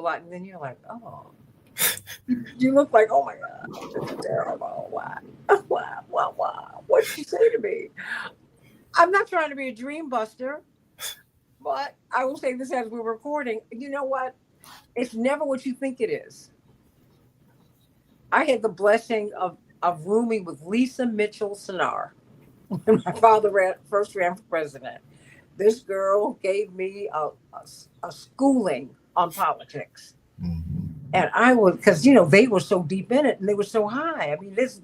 a lot, and then you're like, oh, you look like, oh my God, this is terrible. Why? Why? What did you say to me? I'm not trying to be a dream buster, but I will say this as we're recording. You know what? It's never what you think it is. I had the blessing of rooming with Lisa Mitchell Sinar when my father first ran for president. This girl gave me a schooling on politics. And I was, because, they were so deep in it and they were so high. I mean, there's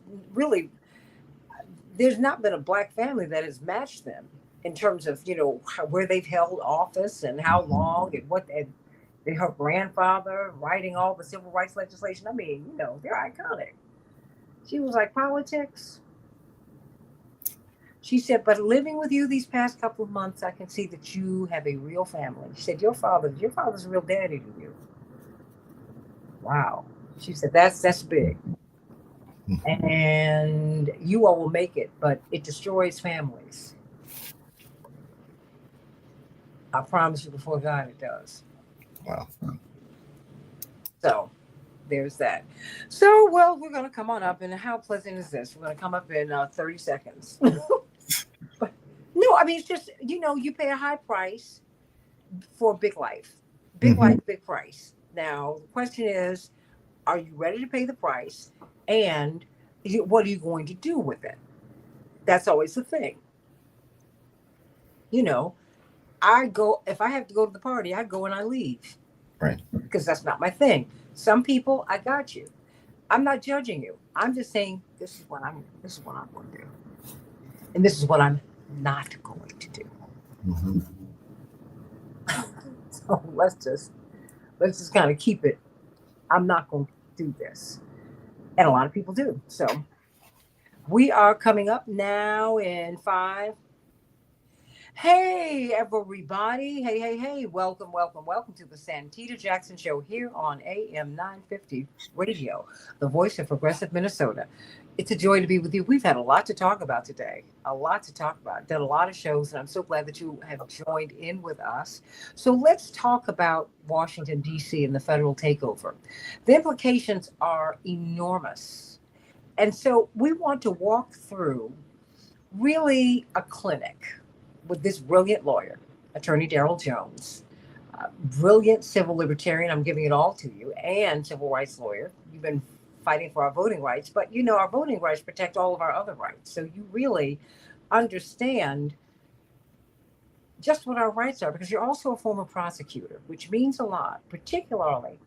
not been a black family that has matched them in terms of, where they've held office and how long and her grandfather writing all the civil rights legislation. I mean, they're iconic. She was like, politics. She said, but living with you these past couple of months, I can see that you have a real family. She said, your father's a real daddy to you. Wow. She said, that's big. And you all will make it, but it destroys families. I promise you before God it does. Wow. So there's that. So, well, we're going to come on up. And how pleasant is this? We're going to come up in 30 seconds. But, no, I mean, it's just, you pay a high price for big life. Big life, big price. Now, the question is, are you ready to pay the price? And what are you going to do with it? That's always the thing. If I have to go to the party, I go and I leave. Right. Because that's not my thing. Some people, I got you. I'm not judging you. I'm just saying this is what I'm going to do. And this is what I'm not going to do. So let's just kind of keep it. I'm not going to do this. And a lot of people do. So we are coming up now in 5. Hey, everybody. Hey. Welcome to the Santita Jackson Show here on AM 950 Radio, the voice of progressive Minnesota. It's a joy to be with you. We've had a lot to talk about today. Done a lot of shows, and I'm so glad that you have joined in with us. So let's talk about Washington, D.C. and the federal takeover. The implications are enormous. And so we want to walk through really a clinic with this brilliant lawyer, Attorney Darrell Jones, brilliant civil libertarian, I'm giving it all to you, and civil rights lawyer. You've been fighting for our voting rights, but our voting rights protect all of our other rights. So you really understand just what our rights are, because you're also a former prosecutor, which means a lot, particularly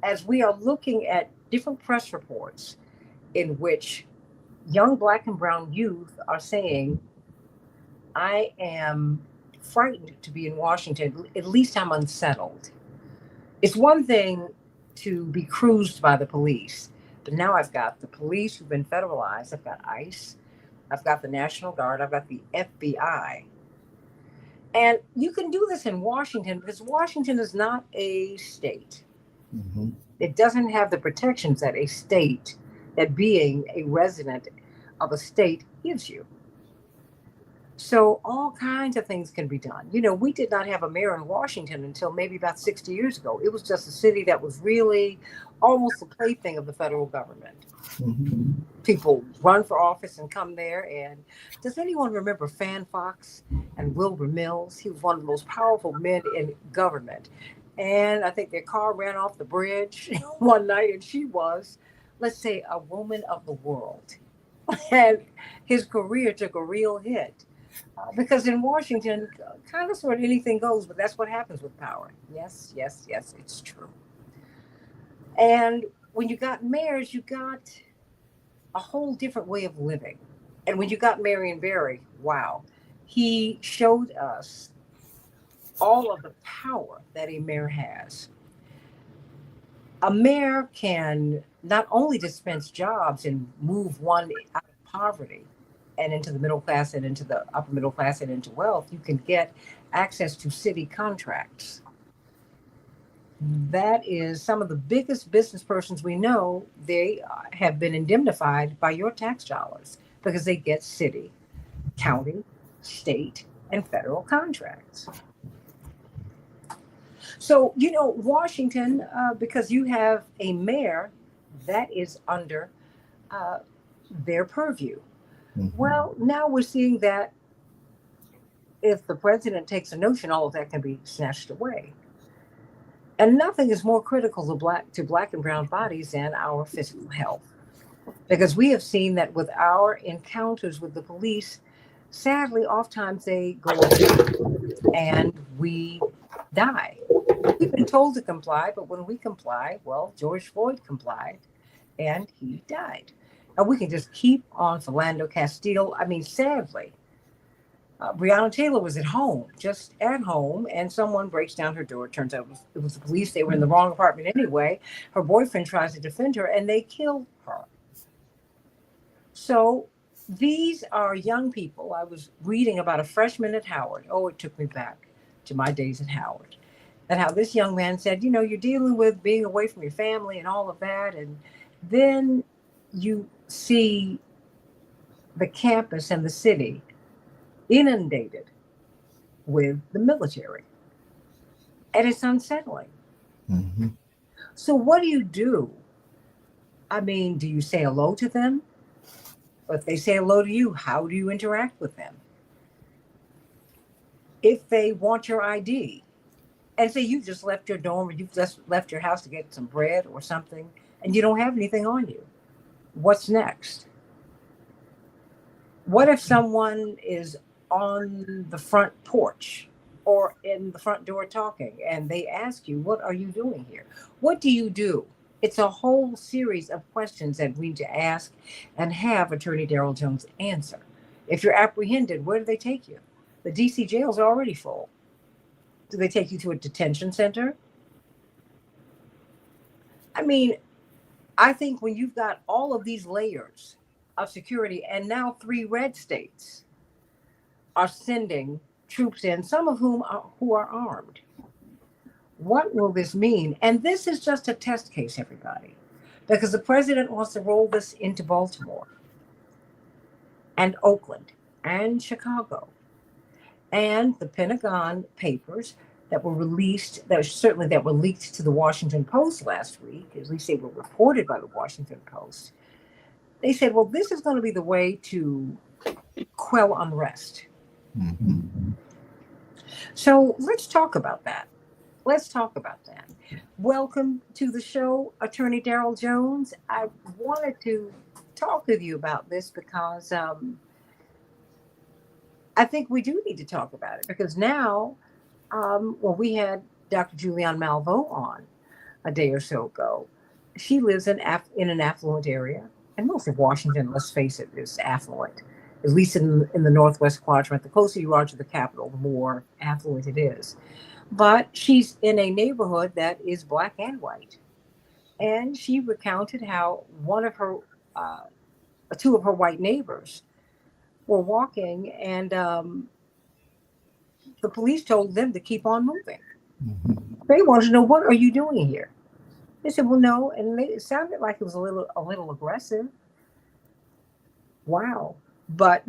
as we are looking at different press reports in which young Black and brown youth are saying, I am frightened to be in Washington. At least I'm unsettled. It's one thing to be cruised by the police, but now I've got the police who've been federalized. I've got ICE. I've got the National Guard. I've got the FBI. And you can do this in Washington because Washington is not a state. It doesn't have the protections that a state, that being a resident of a state gives you. So all kinds of things can be done. We did not have a mayor in Washington until maybe about 60 years ago. It was just a city that was really almost a plaything of the federal government. People run for office and come there. And does anyone remember Fan Fox and Wilbur Mills? He was one of the most powerful men in government. And I think their car ran off the bridge one night, and she was, let's say, a woman of the world. And his career took a real hit. Because in Washington, kind of sort of anything goes, but that's what happens with power. Yes, it's true. And when you got mayors, you got a whole different way of living. And when you got Marion Barry, wow, he showed us all of the power that a mayor has. A mayor can not only dispense jobs and move one out of poverty and into the middle class and into the upper middle class and into wealth, you can get access to city contracts. That is some of the biggest business persons we know. They have been indemnified by your tax dollars because they get city, county, state, and federal contracts. So, Washington, because you have a mayor that is under uh, their purview. Mhm. Well, now we're seeing that if the president takes a notion, all of that can be snatched away. And nothing is more critical to black and brown bodies than our physical health. Because we have seen that with our encounters with the police, sadly, oftentimes they go away and we die. We've been told to comply, but when we comply, well, George Floyd complied and he died. And we can just keep on Philando Castile. I mean, sadly, Breonna Taylor was at home, just at home, and someone breaks down her door. It turns out it was the police. They were in the wrong apartment anyway. Her boyfriend tries to defend her, and they kill her. So these are young people. I was reading about a freshman at Howard. Oh, it took me back to my days at Howard. And how this young man said, you're dealing with being away from your family and all of that. And then you see the campus and the city inundated with the military. And it's unsettling. Mhm. So, what do you do? I mean, do you say hello to them? Or if they say hello to you, how do you interact with them? If they want your ID, and say you just left your dorm or you've just left your house to get some bread or something, and you don't have anything on you, what's next? What if someone is on the front porch or in the front door talking and they ask you, what are you doing here? What do you do? It's a whole series of questions that we need to ask and have Attorney Darrell Jones answer. If you're apprehended, where do they take you? The DC jails are already full. Do they take you to a detention center? I mean, I think when you've got all of these layers of security and now three red states are sending troops in, some of whom are who are armed. What will this mean? And this is just a test case, everybody, because the president wants to roll this into Baltimore and Oakland and Chicago and the Pentagon papers that were released, that were leaked to the Washington Post last week. At least they were reported by the Washington Post. They said, well, this is going to be the way to quell unrest. Mhm. So let's talk about that. Let's talk about that. Welcome to the show, Attorney Darrell Jones. I wanted to talk with you about this because I think we do need to talk about it because now, well, we had Dr. Julianne Malveaux on a day or so ago. She lives in an affluent area, and most of Washington, let's face it, is affluent. At least in the northwest quadrant, the closer you are to the capital, the more affluent it is. But she's in a neighborhood that is black and white, and she recounted how uh, two of her white neighbors were walking, and the police told them to keep on moving. Mhm. They wanted to know, what are you doing here? They said, well, no, and it sounded like it was a little aggressive. Wow. But,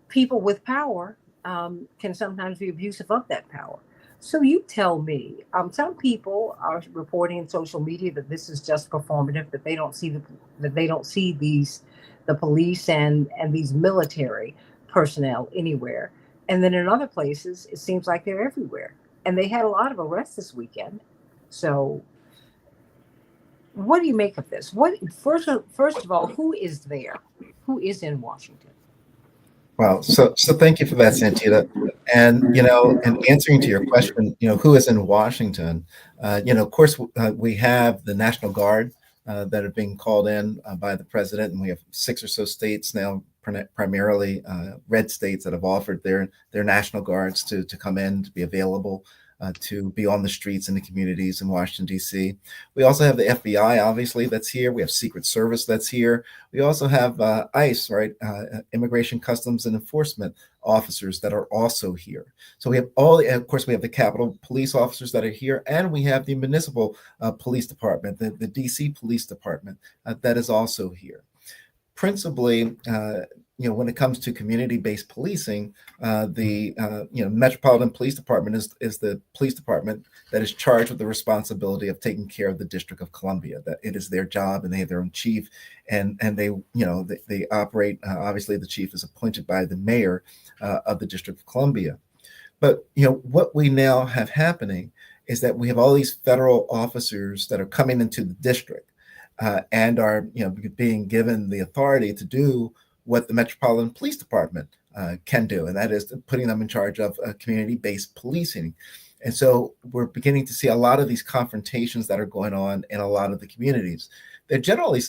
people with power can sometimes be abusive of that power. So you tell me, some people are reporting in social media that this is just performative, that they don't see the police and these military personnel anywhere. And then in other places, it seems like they're everywhere. And they had a lot of arrests this weekend. So what do you make of this? First of all, who is there? Who is in Washington? Well, so thank you for that, Santita. And in answering to your question, who is in Washington? Of course, we have the National Guard that are being called in by the president, and we have six or so states now, primarily red states, that have offered their National Guards to come in to be available. To be on the streets in the communities in Washington, D.C. We also have the FBI, obviously, that's here. We have Secret Service that's here. We also have ICE, right? Immigration, Customs, and Enforcement officers that are also here. So we have of course, we have the Capitol Police officers that are here, and we have the Municipal Police Department, the DC Police Department that is also here. Principally, when it comes to community-based policing, the Metropolitan Police Department is the police department that is charged with the responsibility of taking care of the District of Columbia. That it is their job, and they have their own chief, and they operate. Obviously, the chief is appointed by the mayor of the District of Columbia. But what we now have happening is that we have all these federal officers that are coming into the district and are being given the authority to do what the Metropolitan Police Department can do, and that is putting them in charge of community-based policing. And so we're beginning to see a lot of these confrontations that are going on in a lot of the communities. They're generally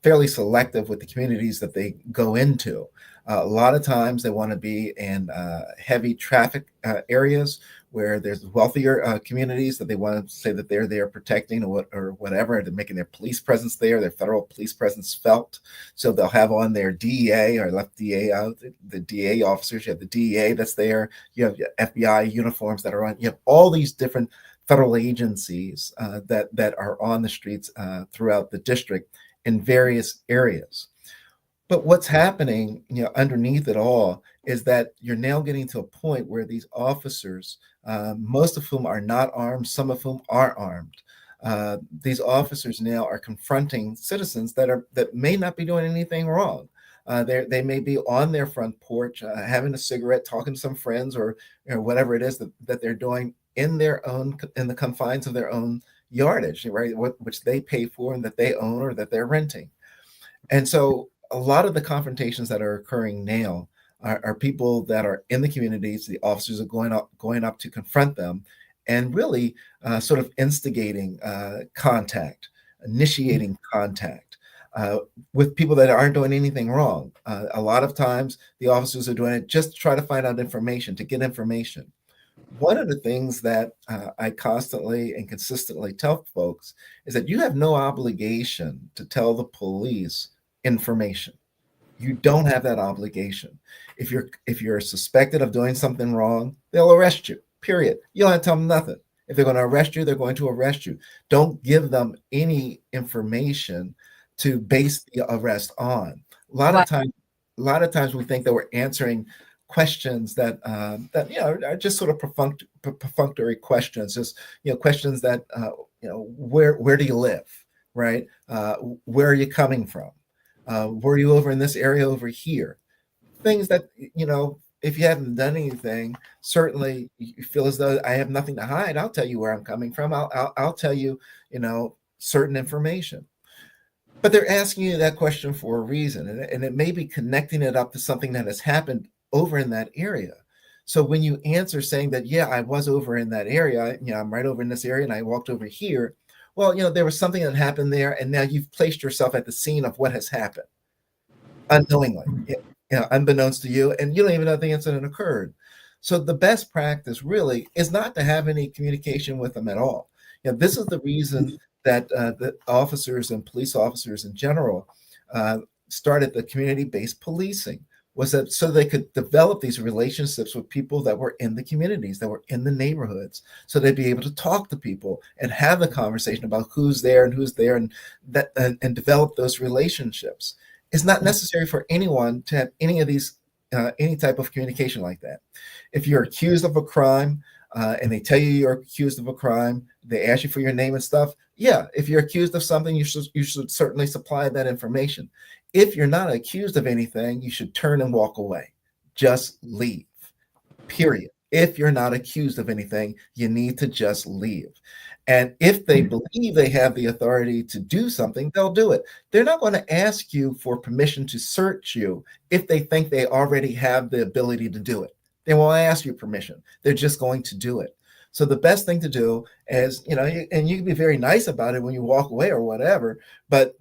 fairly selective with the communities that they go into. A lot of times they want to be in heavy traffic areas where there's wealthier communities that they want to say that they're there protecting or whatever. They're making their police presence there, their federal police presence felt. So they'll have on their DEA or left DEA out, the DEA officers. You have the DEA that's there. You have FBI uniforms that are on. You have all these different federal agencies that are on the streets throughout the district in various areas. But what's happening, underneath it all is that you're now getting to a point where these officers, most of whom are not armed, some of whom are armed, these officers now are confronting citizens that may not be doing anything wrong. They may be on their front porch, having a cigarette, talking to some friends, or whatever it is that they're doing in the confines of their own yardage, right? Which they pay for and that they own or that they're renting. And so a lot of the confrontations that are occurring now are people that are in the communities. The officers are going up to confront them and really sort of instigating contact, initiating contact with people that aren't doing anything wrong. A lot of times the officers are doing it just to try to find out information, to get information. One of the things that I constantly and consistently tell folks is that you have no obligation to tell the police information. You don't have that obligation. If you're suspected of doing something wrong, they'll arrest you, period. You don't have to tell them nothing. If they're going to arrest you, they're going to arrest you. Don't give them any information to base the arrest on. A lot of times we think that we're answering questions that are just sort of perfunctory questions, just questions that where do you live, right? Where are you coming from? Were you over in this area over here? Things that, if you haven't done anything, certainly you feel as though I have nothing to hide. I'll tell you where I'm coming from. I'll tell you, certain information. But they're asking you that question for a reason, and it may be connecting it up to something that has happened over in that area. So when you answer saying that, yeah, I was over in that area, I'm right over in this area and I walked over here. Well, there was something that happened there, and now you've placed yourself at the scene of what has happened unknowingly, unbeknownst to you, and you don't even know the incident occurred. So the best practice really is not to have any communication with them at all. This is the reason that the officers and police officers in general started the community-based policing, was that so they could develop these relationships with people that were in the communities, that were in the neighborhoods, so they'd be able to talk to people and have the conversation about who's there and develop those relationships. It's not necessary for anyone to have any of these, any type of communication like that. If you're accused of a crime and they tell you you're accused of a crime, they ask you for your name and stuff. Yeah, if you're accused of something, you should certainly supply that information. If you're not accused of anything, you should turn and walk away. Just leave, period. If you're not accused of anything, you need to just leave. And if they believe they have the authority to do something, they'll do it. They're not going to ask you for permission to search you if they think they already have the ability to do it. They won't ask you permission. They're just going to do it. So the best thing to do is, and you can be very nice about it when you walk away or whatever, but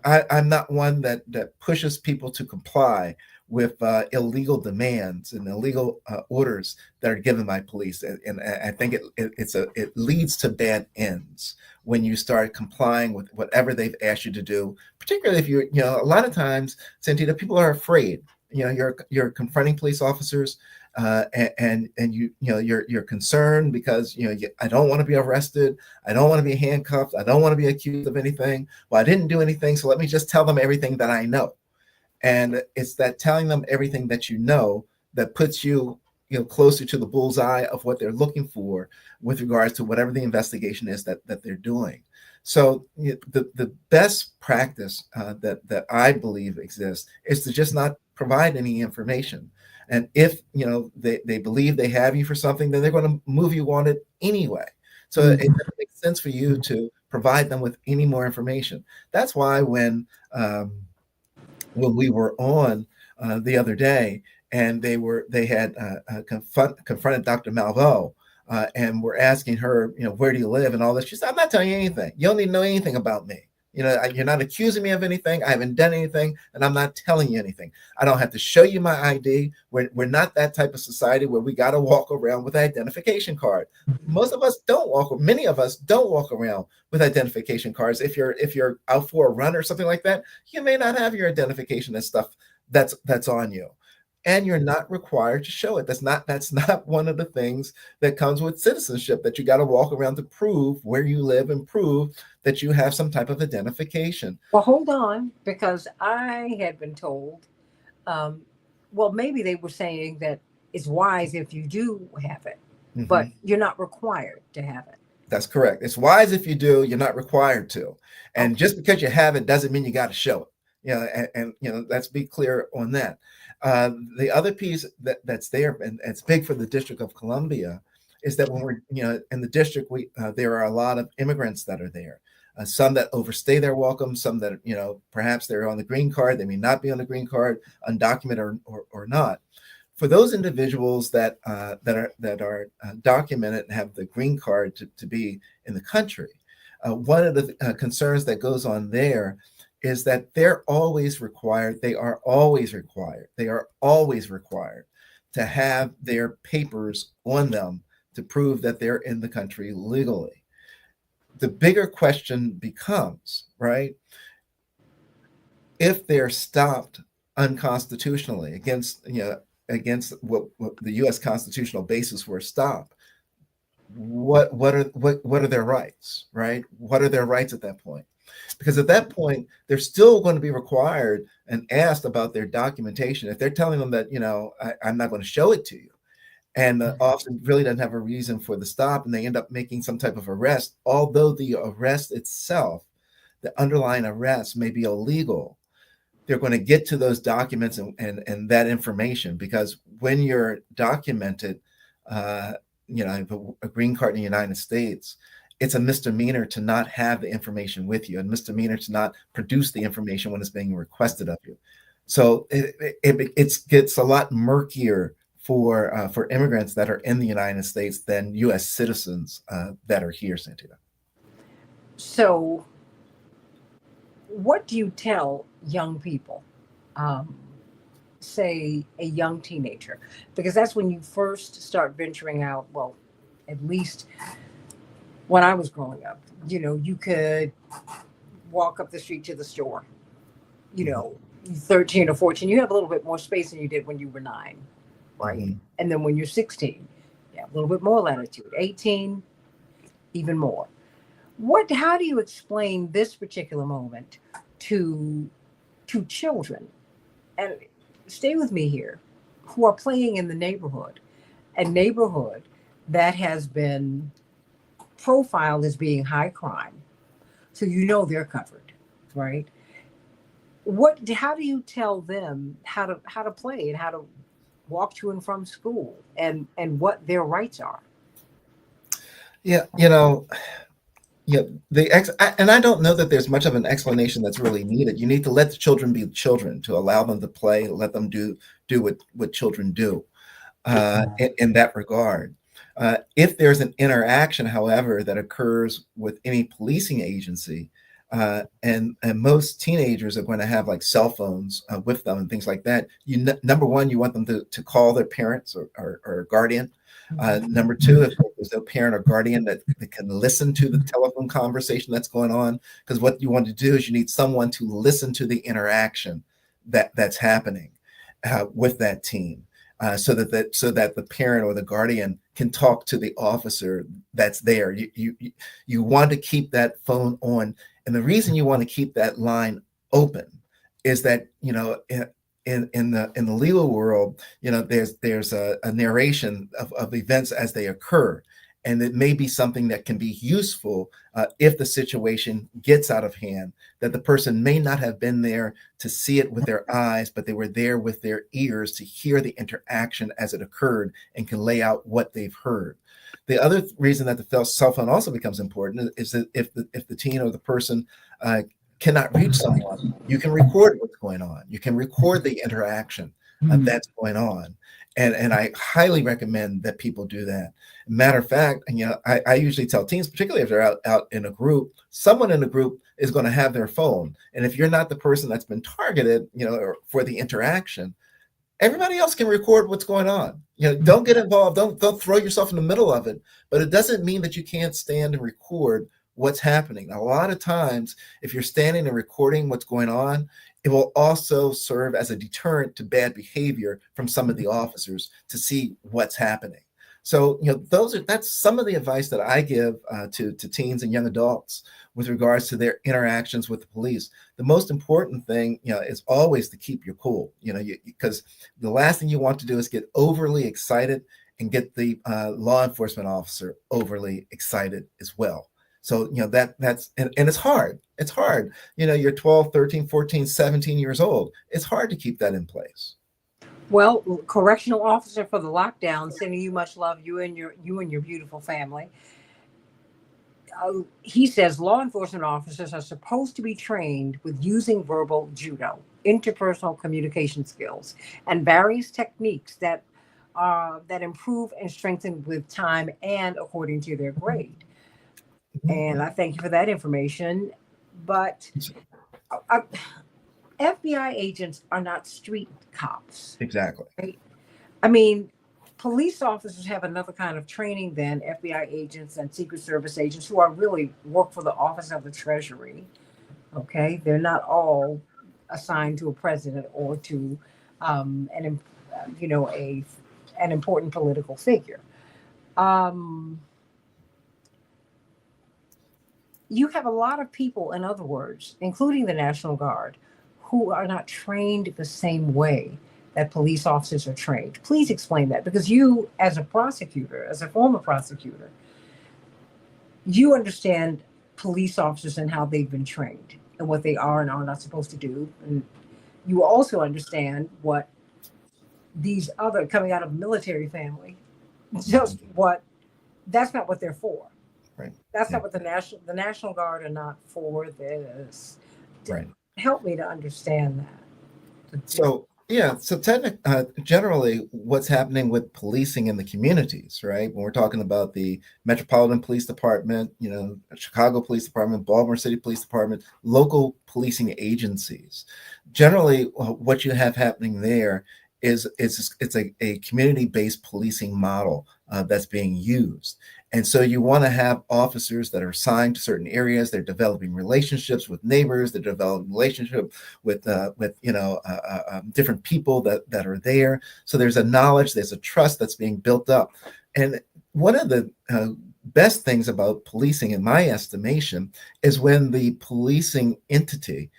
I'm not one that pushes people to comply with illegal demands and illegal orders that are given by police, and I think it leads to bad ends when you start complying with whatever they've asked you to do. Particularly if a lot of times, Santita, people are afraid. You're confronting police officers, and you're concerned because I don't want to be arrested, I don't want to be handcuffed, I don't want to be accused of anything. Well, I didn't do anything, so let me just tell them everything that I know. And it's that telling them everything that you know that puts you, closer to the bullseye of what they're looking for with regards to whatever the investigation is that they're doing. So the best practice that I believe exists is to just not provide any information. And if they believe they have you for something, then they're going to move you on it anyway. So it doesn't make sense for you to provide them with any more information. That's why when we were on the other day, and they had confronted Dr. Malveaux, and were asking her, where do you live and all this. She said, I'm not telling you anything. You don't need to know anything about me. You're not accusing me of anything. I haven't done anything, and I'm not telling you anything. I don't have to show you my ID. We're not that type of society where we got to walk around with an identification card. Many of us don't walk around with identification cards. If you're out for a run or something like that, you may not have your identification and stuff that's on you. And you're not required to show it. That's not one of the things that comes with citizenship, that you got to walk around to prove where you live and prove that you have some type of identification. Well, hold on, because I had been told, well, maybe they were saying that it's wise if you do have it, but you're not required to have it. That's correct. It's wise if you do, you're not required to. And just because you have it doesn't mean you got to show it. And let's be clear on that. The other piece that's there, and it's big for the District of Columbia, is that when we're in the district, there are a lot of immigrants that are there. Some that overstay their welcome, some that perhaps they're on the green card, they may not be on the green card, undocumented or not. For those individuals that are documented and have the green card to be in the country, one of the concerns that goes on there is that they are always required to have their papers on them to prove that they're in the country legally. The bigger question becomes, right, if they're stopped unconstitutionally against what the U.S. constitutional basis for a stop, what are their rights, right? What are their rights at that point? Because at that point, they're still going to be required and asked about their documentation. If they're telling them that, I'm not going to show it to you, and the officer really doesn't have a reason for the stop, and they end up making some type of arrest, although the arrest itself, the underlying arrest may be illegal, they're going to get to those documents and that information, because when you're documented, a green card in the United States, it's a misdemeanor to not have the information with you, and misdemeanor to not produce the information when it's being requested of you. So it gets a lot murkier for immigrants that are in the United States than U.S. citizens that are here, Santita. So what do you tell young people, say a young teenager, because that's when you first start venturing out? Well, at least when I was growing up, you could walk up the street to the store, 13 or 14, you have a little bit more space than you did when you were 9, right? And then when you're 16, you have a little bit more latitude, 18, even more. How do you explain this particular moment to children, and stay with me here, who are playing in the neighborhood, a neighborhood that has been profiled as being high crime, so they're covered, right? How do you tell them how to play and how to walk to and from school, and what their rights are? And I don't know that there's much of an explanation that's really needed. You need to let the children be children, to allow them to play, let them do what children do in that regard. If there's an interaction, however, that occurs with any policing agency, and most teenagers are going to have like cell phones with them and things like that. Number one, you want them to call their parents or guardian. Number two, if there's no parent or guardian that can listen to the telephone conversation that's going on, because what you want to do is you need someone to listen to the interaction that's happening with that teen. So that the parent or the guardian can talk to the officer that's there. You want to keep that phone on, and the reason you want to keep that line open is that, in the legal world, there's a narration of events as they occur, and it may be something that can be useful if the situation gets out of hand, that the person may not have been there to see it with their eyes, but they were there with their ears to hear the interaction as it occurred and can lay out what they've heard. The other reason that the cell phone also becomes important is that if the teen or the person cannot reach someone, you can record what's going on. You can record the interaction that's going on. And I highly recommend that people do that. Matter of fact, and I usually tell teens, particularly if they're out in a group, someone in the group is going to have their phone. And if you're not the person that's been targeted, for the interaction, everybody else can record what's going on. Don't get involved. Don't throw yourself in the middle of it. But it doesn't mean that you can't stand and record what's happening. A lot of times, if you're standing and recording what's going on, it will also serve as a deterrent to bad behavior from some of the officers to see what's happening. So, that's some of the advice that I give to teens and young adults with regards to their interactions with the police. The most important thing, is always to keep your cool, because the last thing you want to do is get overly excited and get the law enforcement officer overly excited as well. So, that's, and it's hard. It's hard. You're 12, 13, 14, 17 years old. It's hard to keep that in place. Well, correctional officer for the lockdown, sending you much love, you and your beautiful family. He says law enforcement officers are supposed to be trained with using verbal judo, interpersonal communication skills, and various techniques that improve and strengthen with time and according to their grade. And I thank you for that information. But FBI agents are not street cops. Exactly. Right? I mean, police officers have another kind of training than FBI agents and Secret Service agents who are really work for the Office of the Treasury. Okay, they're not all assigned to a president or to an important political figure. You have a lot of people, in other words, including the National Guard, who are not trained the same way that police officers are trained. Please explain that, because you, as a prosecutor, as a former prosecutor, you understand police officers and how they've been trained and what they are and are not supposed to do. And you also understand what these other, coming out of a military family, just what, that's not what they're for. Right. That's not what the National Guard are not for this. Right. Help me to understand that. So generally what's happening with policing in the communities, right? When we're talking about the Metropolitan Police Department, Chicago Police Department, Baltimore City Police Department, local policing agencies, generally what you have happening there is it's a community-based policing model that's being used. And so you want to have officers that are assigned to certain areas. They're developing relationships with neighbors. They're developing relationships with different people that are there. So there's a knowledge, there's a trust that's being built up. And one of the best things about policing, in my estimation, is when the policing entity,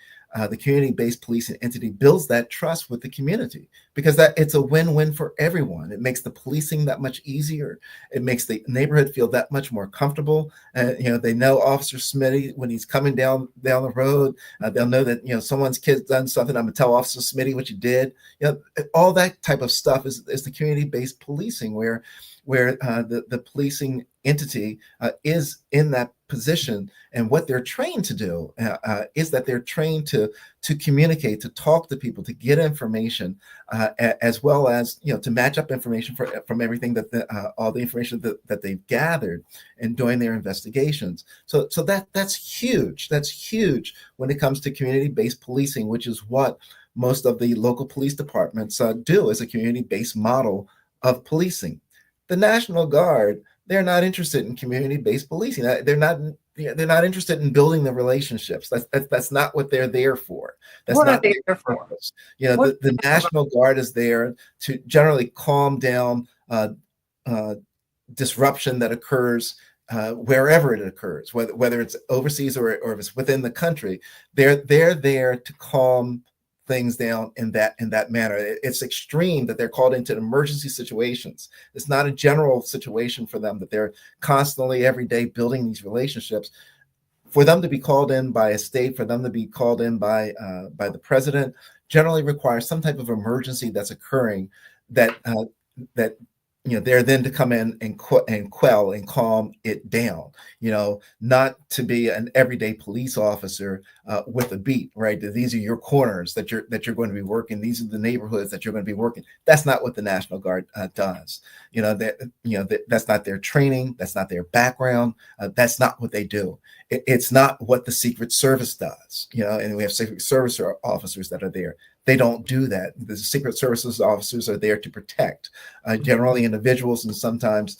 the community-based policing entity, builds that trust with the community, because that it's a win-win for everyone. It makes the policing that much easier. It makes the neighborhood feel that much more comfortable. They know Officer Smitty when he's coming down the road. They'll know that someone's kid's done something. I'm gonna tell Officer Smitty what you did. All that type of stuff is the community-based policing, where the policing entity is in that position, and what they're trained to do is that they're trained to communicate, to talk to people, to get information, as well as to match up information from everything that all the information that they've gathered in doing their investigations. So that's huge. That's huge when it comes to community-based policing, which is what most of the local police departments do, as a community-based model of policing. The National Guard, they're not interested in community-based policing. They're not interested in building the relationships. That's not what they're there for. That's what not are they there for? The National Guard is there to generally calm down disruption that occurs wherever it occurs, whether it's overseas or if it's within the country. They're there to calm things down in that manner. It's extreme that they're called into emergency situations. It's not a general situation for them, that they're constantly every day building these relationships. For them to be called in by a state, for them to be called in by the president, generally requires some type of emergency that's occurring, that that they're then to come in and quell and calm it down. Not to be an everyday police officer with a beat, right? These are your corners that you're going to be working. These are the neighborhoods that you're going to be working. That's not what the National Guard does. That's not their training. That's not their background. That's not what they do. It's not what the Secret Service does. And we have Secret Service officers that are there. They don't do that. The Secret Services officers are there to protect, generally individuals and sometimes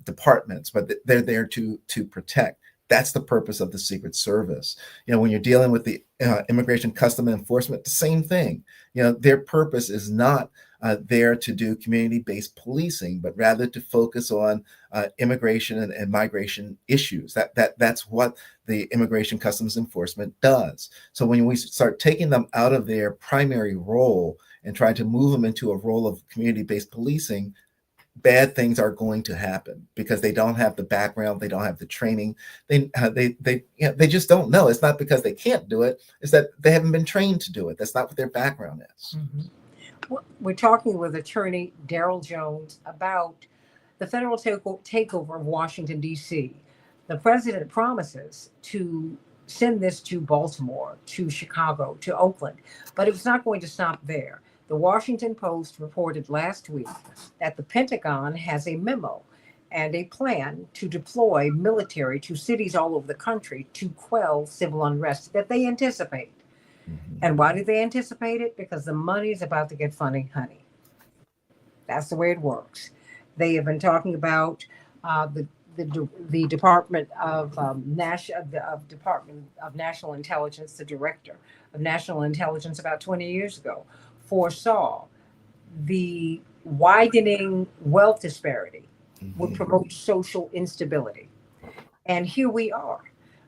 departments, but they're there to protect. That's the purpose of the Secret Service. When you're dealing with the Immigration Custom Enforcement, the same thing. Their purpose is not there to do community-based policing, but rather to focus on immigration and migration issues. That's what the Immigration Customs Enforcement does. So when we start taking them out of their primary role and trying to move them into a role of community-based policing, bad things are going to happen because they don't have the background, they don't have the training, they just don't know. It's not because they can't do it; it's that they haven't been trained to do it. That's not what their background is. Mm-hmm. We're talking with attorney Daryl Jones about the federal takeover of Washington, D.C. The president promises to send this to Baltimore, to Chicago, to Oakland, but it's not going to stop there. The Washington Post reported last week that the Pentagon has a memo and a plan to deploy military to cities all over the country to quell civil unrest that they anticipate. Mm-hmm. And why do they anticipate it? Because the money is about to get funny, honey. That's the way it works. They have been talking about the Department of Department of National Intelligence, the director of National Intelligence about 20 years ago foresaw the widening wealth disparity would promote social instability. And here we are.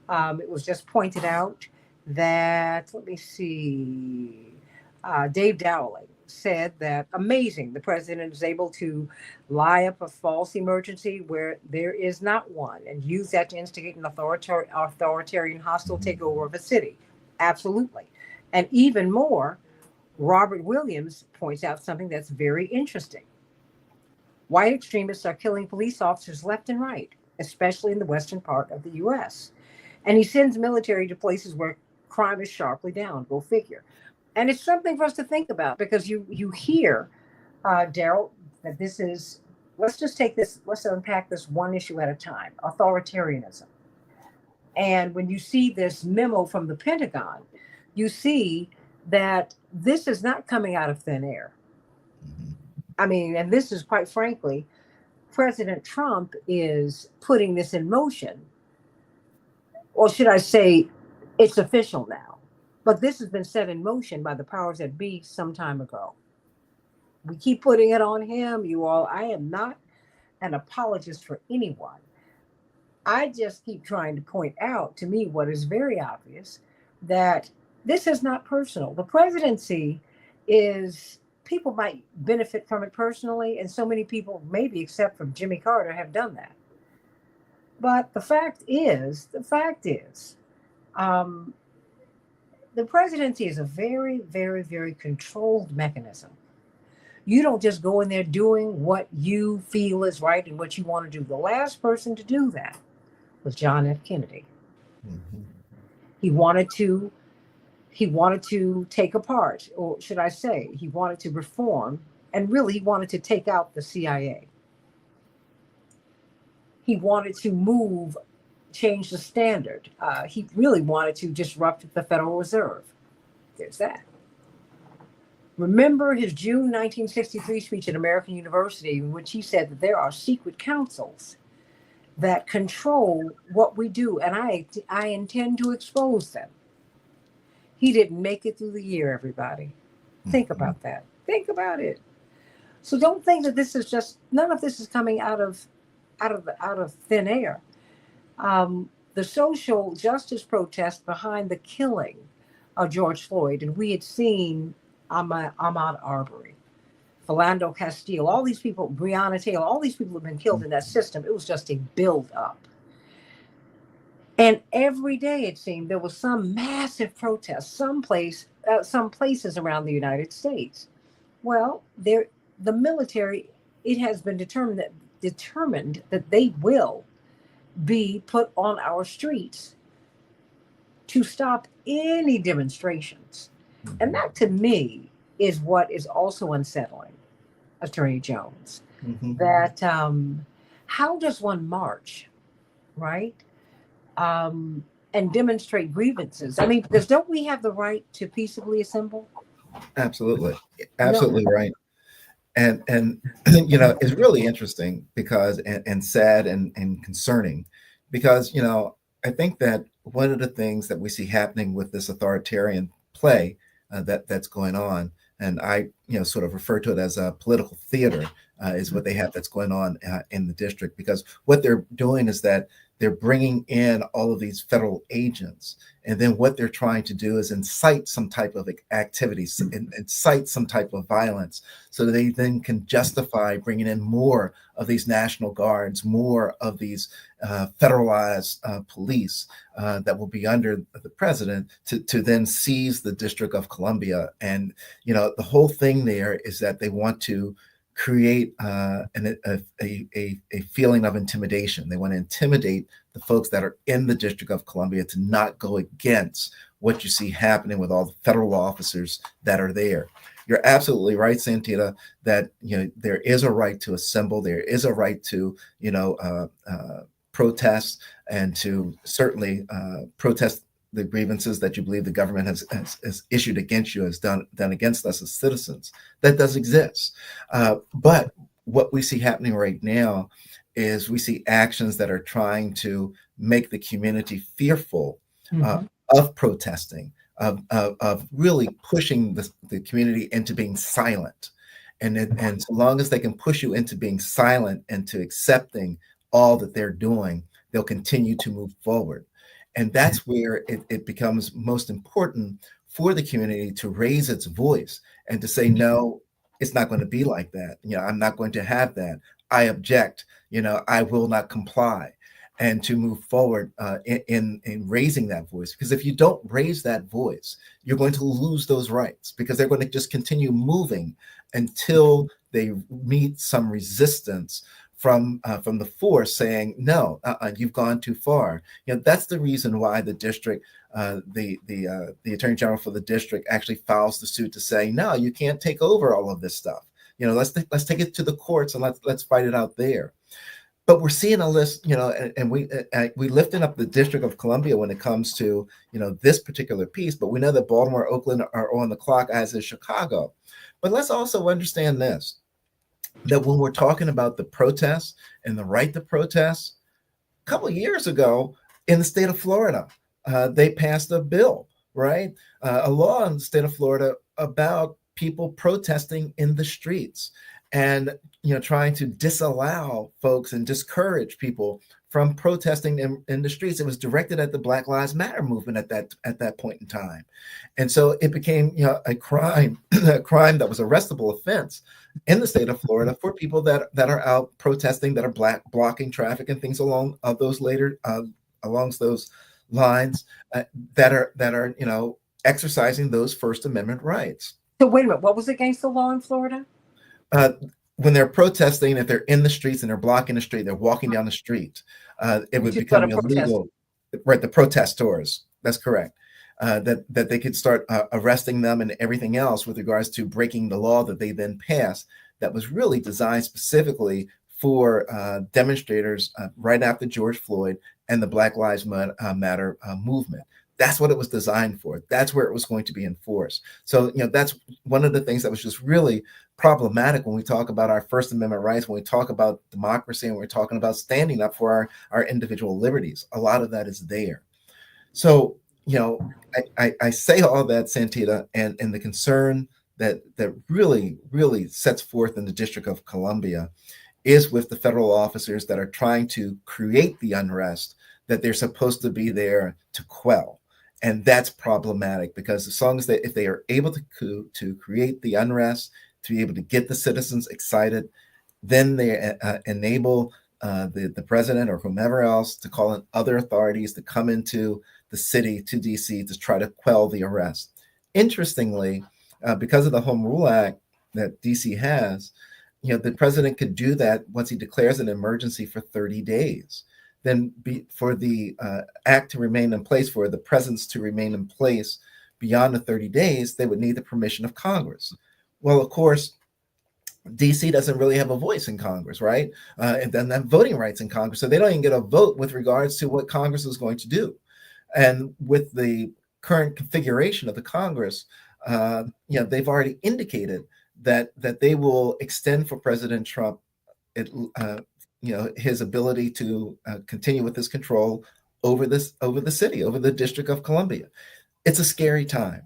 It was just pointed out that, let me see, Dave Dowling said that amazing, the president is able to lie up a false emergency where there is not one and use that to instigate an authoritarian hostile takeover of a city. Absolutely. And even more, Robert Williams points out something that's very interesting. White extremists are killing police officers left and right, especially in the western part of the U.S. And he sends military to places where crime is sharply down. Go figure. And it's something for us to think about because you hear, Daryl, that this is, let's unpack this one issue at a time, authoritarianism. And when you see this memo from the Pentagon, you see that this is not coming out of thin air. I mean, and this is quite frankly, President Trump is putting this in motion. Or should I say, it's official now. But this has been set in motion by the powers that be some time ago. We keep putting it on him, you all. I am not an apologist for anyone. I just keep trying to point out to me what is very obvious, that this is not personal. The presidency is, people might benefit from it personally, and so many people, maybe except for Jimmy Carter, have done that. But the fact is, the presidency is a very, very, very controlled mechanism. You don't just go in there doing what you feel is right and what you want to do. The last person to do that was John F. Kennedy. Mm-hmm. He wanted to take apart, or should I say, he wanted to reform, and really he wanted to take out the CIA. He wanted to change the standard. He really wanted to disrupt the Federal Reserve. There's that. Remember his June 1963 speech at American University, in which he said that there are secret councils that control what we do, and I intend to expose them. He didn't make it through the year, everybody. Think about that. Think about it. So don't think that this is just, none of this is coming out of thin air. The social justice protest behind the killing George Floyd, and we had seen Ahmaud Arbery, Philando Castile, all these people, Breonna Taylor, all these people have been killed in that system. It was just a build up. And every day it seemed there was some massive protest, some places around the United States. Well, the military, it has been determined that they will be put on our streets to stop any demonstrations. And that to me is what is also unsettling, Attorney Jones. That how does one march, right? And demonstrate grievances? I mean, because don't we have the right to peaceably assemble? Absolutely. No. Absolutely right. And it's really interesting because and sad and concerning because I think that one of the things that we see happening with this authoritarian play that's going on, and I sort of refer to it as a political theater, is what they have that's going on in the district, because what they're doing is that they're bringing in all of these federal agents, and then what they're trying to do is incite some type of activities, incite some type of violence, so that they then can justify bringing in more of these National Guards, more of these federalized police that will be under the president to then seize the District of Columbia. And the whole thing there is that they want to create a feeling of intimidation. They want to intimidate the folks that are in the District of Columbia to not go against what you see happening with all the federal officers that are there. You're absolutely right, Santita, that there is a right to assemble. There is a right to protest, and to certainly protest the grievances that you believe the government has issued against you, has done against us as citizens. That does exist. But what we see happening right now is we see actions that are trying to make the community fearful of protesting, of really pushing the community into being silent. And so long as they can push you into being silent and to accepting all that they're doing, they'll continue to move forward. And that's where it becomes most important for the community to raise its voice and to say, no, it's not going to be like that. I'm not going to have that. I object. I will not comply. And to move forward in raising that voice. Because if you don't raise that voice, you're going to lose those rights, because they're going to just continue moving until they meet some resistance from the force saying, no, you've gone too far. That's the reason why the district, the attorney general for the district actually files the suit to say, no, you can't take over all of this stuff. Let's take it to the courts and let's fight it out there. But we're seeing a list, and we lifted up the District of Columbia when it comes to this particular piece. But we know that Baltimore, Oakland are on the clock, as is Chicago. But let's also understand this, that when we're talking about the protests and the right to protest, a couple of years ago in the state of Florida, they passed a bill, right? A law in the state of Florida about people protesting in the streets and trying to disallow folks and discourage people from protesting in the streets. It was directed at the Black Lives Matter movement at that point in time. And so it became a crime, a crime that was arrestable offense in the state of Florida for people that are out protesting, that are blocking traffic and things along those lines, that are exercising those First Amendment rights. So wait a minute, what was against the law in Florida? When they're protesting, if they're in the streets and they're blocking the street, they're walking down the street, it would become illegal. Right, the protestors. That's correct. That they could start arresting them and everything else with regards to breaking the law that they then passed, that was really designed specifically for demonstrators right after George Floyd and the Black Lives Matter movement. That's what it was designed for. That's where it was going to be enforced. So, that's one of the things that was just really problematic when we talk about our First Amendment rights, when we talk about democracy, and we're talking about standing up for our individual liberties. A lot of that is there. So, I say all that, Santita, and the concern that really, really sets forth in the District of Columbia is with the federal officers that are trying to create the unrest that they're supposed to be there to quell. And that's problematic, because as long as if they are able to create the unrest, to be able to get the citizens excited, then they enable the president or whomever else to call in other authorities to come into the city, to DC, to try to quell the arrest. Interestingly, because of the Home Rule Act that DC has, the president could do that once he declares an emergency for 30 days. Then for the act to remain in place, for the presence to remain in place beyond the 30 days, they would need the permission of Congress. Well, of course, DC doesn't really have a voice in Congress, right? And then have voting rights in Congress. So they don't even get a vote with regards to what Congress is going to do. And with the current configuration of the Congress, they've already indicated that they will extend for President Trump his ability to continue with his control over the city, over the District of Columbia. It's a scary time.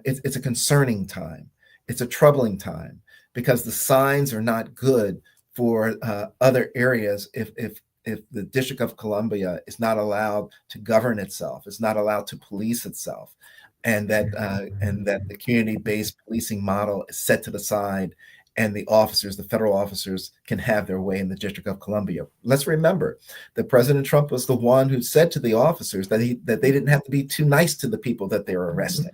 It's a concerning time. It's a troubling time, because the signs are not good for other areas if the District of Columbia is not allowed to govern itself, is not allowed to police itself, and that the community-based policing model is set to the side, and the federal officers, can have their way in the District of Columbia. Let's remember that President Trump was the one who said to the officers that they didn't have to be too nice to the people that they were arresting.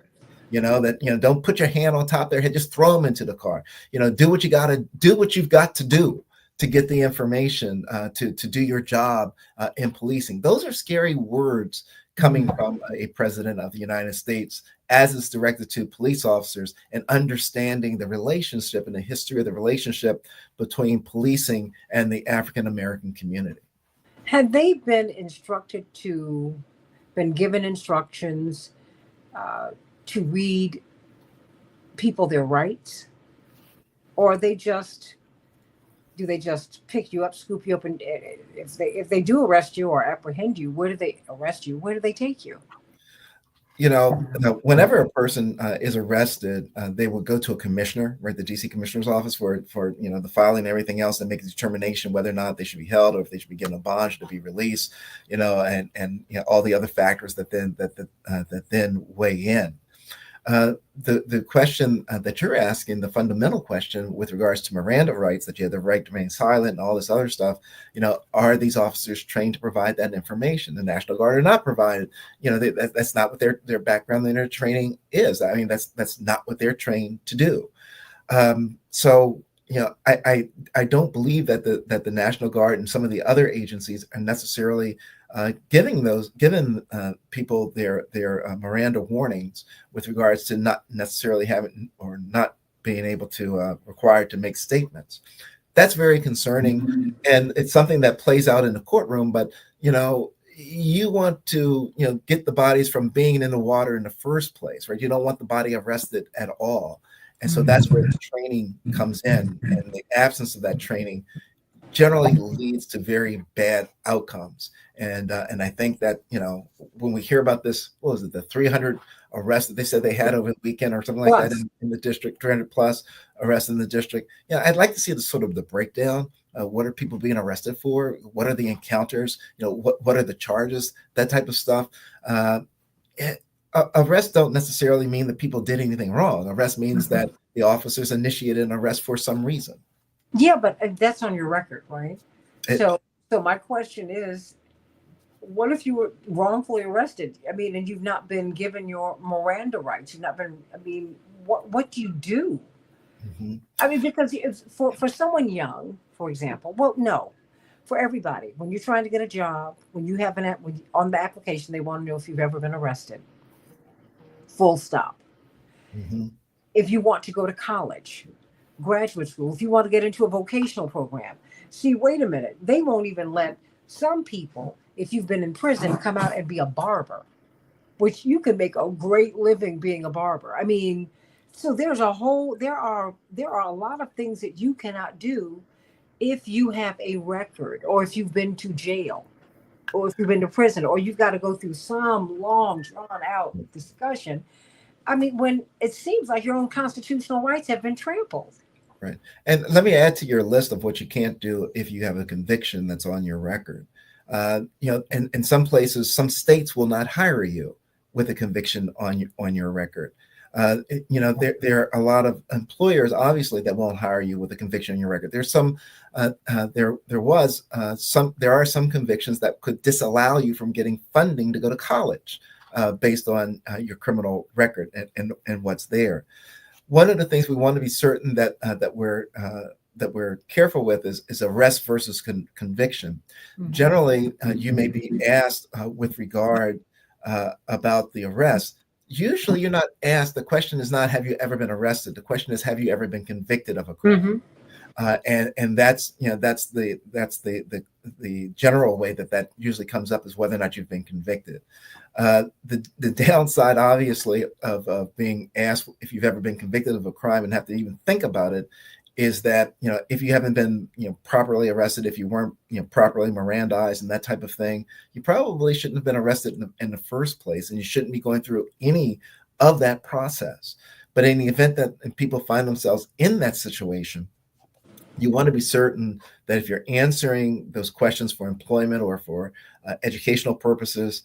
Don't put your hand on top of their head, just throw them into the car. Do what you've got to do to get the information to do your job in policing. Those are scary words coming from a president of the United States, as it's directed to police officers, and understanding the relationship and the history of the relationship between policing and the African American community. Had they been given instructions to read people their rights, or do they just pick you up, scoop you up, and if they do arrest you or apprehend you, where do they arrest you? Where do they take you? Whenever a person is arrested, they will go to a commissioner, right? The DC commissioner's office for the filing and everything else, and make a determination whether or not they should be held, or if they should be given a bond, should be released, and all the other factors that then weigh in. The question that you're asking, the fundamental question with regards to Miranda rights, that you have the right to remain silent and all this other stuff, are these officers trained to provide that information? The National Guard are not provided. That's not what their background and their training is. I mean, that's not what they're trained to do. So I don't believe that the National Guard and some of the other agencies are necessarily giving people their Miranda warnings with regards to not necessarily having, or not being able to required to make statements. That's very concerning, and it's something that plays out in the courtroom. But you want to get the bodies from being in the water in the first place, right? You don't want the body arrested at all. And so that's where the training comes in, and the absence of that training generally leads to very bad outcomes. And I think that when we hear about this, what was it, the 300 arrests that they said they had over the weekend or something like that in the district, 300 plus arrests in the district. I'd like to see the breakdown. What are people being arrested for? What are the encounters? What are the charges? That type of stuff. Arrests don't necessarily mean that people did anything wrong. Arrest means that the officers initiated an arrest for some reason. Yeah, but that's on your record, right? So my question is, what if you were wrongfully arrested? I mean, and you've not been given your Miranda rights. You've not been. I mean, what do you do? Mm-hmm. I mean, because for someone young, for example, well, no, for everybody, when you're trying to get a job, when you have on the application, they want to know if you've ever been arrested. Full stop. Mm-hmm. If you want to go to college, graduate school, if you want to get into a vocational program, see, wait a minute, they won't even let some people, if you've been in prison, come out and be a barber, which you can make a great living being a barber. I mean, so there are a lot of things that you cannot do if you have a record, or if you've been to jail, or if you've been to prison, or you've got to go through some long, drawn out discussion. I mean, when it seems like your own constitutional rights have been trampled. Right. And let me add to your list of what you can't do if you have a conviction that's on your record. In some places, some states will not hire you with a conviction on your record. There are a lot of employers, obviously, that won't hire you with a conviction on your record. There's some, there are some convictions that could disallow you from getting funding to go to college based on your criminal record and what's there. One of the things we want to be certain that we're careful with is arrest versus conviction. Mm-hmm. Generally, you may be asked with regard about the arrest. Usually you're not asked, the question is not, have you ever been arrested? The question is, have you ever been convicted of a crime? Mm-hmm. And that's the general way that usually comes up, is whether or not you've been convicted. The downside, obviously, of being asked if you've ever been convicted of a crime and have to even think about it, is that, if you haven't been, properly arrested, if you weren't, properly Mirandized and that type of thing, you probably shouldn't have been arrested in the first place, and you shouldn't be going through any of that process. But in the event that people find themselves in that situation, you want to be certain that if you're answering those questions for employment or for educational purposes,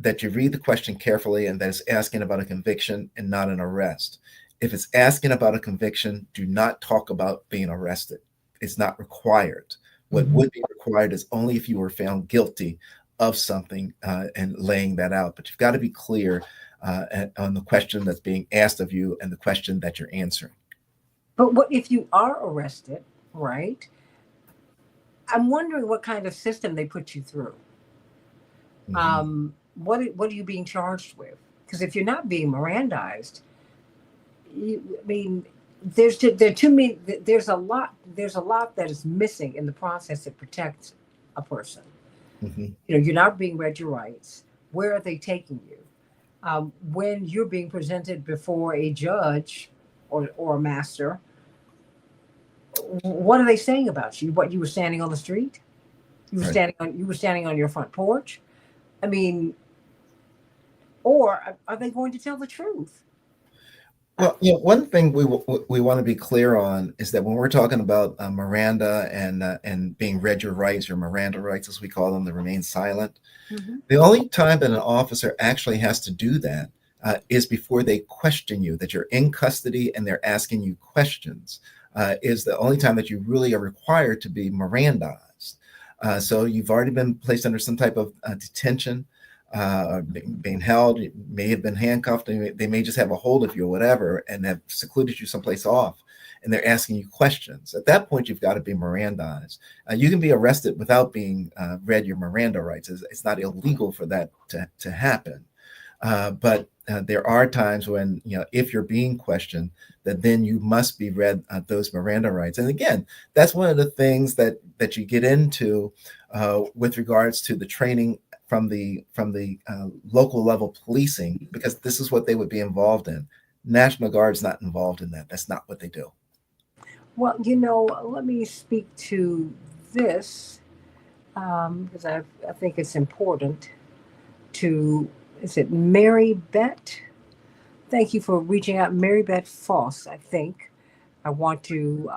that you read the question carefully and that it's asking about a conviction and not an arrest. If it's asking about a conviction, do not talk about being arrested. It's not required. What would be required is only if you were found guilty of something and laying that out. But you've got to be clear on the question that's being asked of you and the question that you're answering. But what if you are arrested, right? I'm wondering what kind of system they put you through. Mm-hmm. What are you being charged with? Because if you're not being Mirandized, there's a lot that is missing in the process that protects a person. Mm-hmm. You're not being read your rights. Where are they taking you? When you're being presented before a judge or a master, what are they saying about you? What, you were standing on the street? You were standing on your front porch? Or are they going to tell the truth? Well, one thing we want to be clear on is that when we're talking about Miranda and being read your rights, your Miranda rights, as we call them, to remain silent, mm-hmm. The only time that an officer actually has to do that is before they question you, that you're in custody and they're asking you questions, is the only time that you really are required to be Mirandized. So you've already been placed under some type of detention. Being held, you may have been handcuffed, they may just have a hold of you or whatever and have secluded you someplace off, and they're asking you questions. At that point, you've got to be Mirandized. You can be arrested without being read your Miranda rights. It's not illegal for that to happen. But there are times when, if you're being questioned, that then you must be read those Miranda rights. And again, that's one of the things that you get into with regards to the training from the local level policing, because this is what they would be involved in. National Guard's not involved in that. That's not what they do. Well, let me speak to this because I think it's important to. Is it Mary Beth? Thank you for reaching out, Mary Beth Foss. I think I want to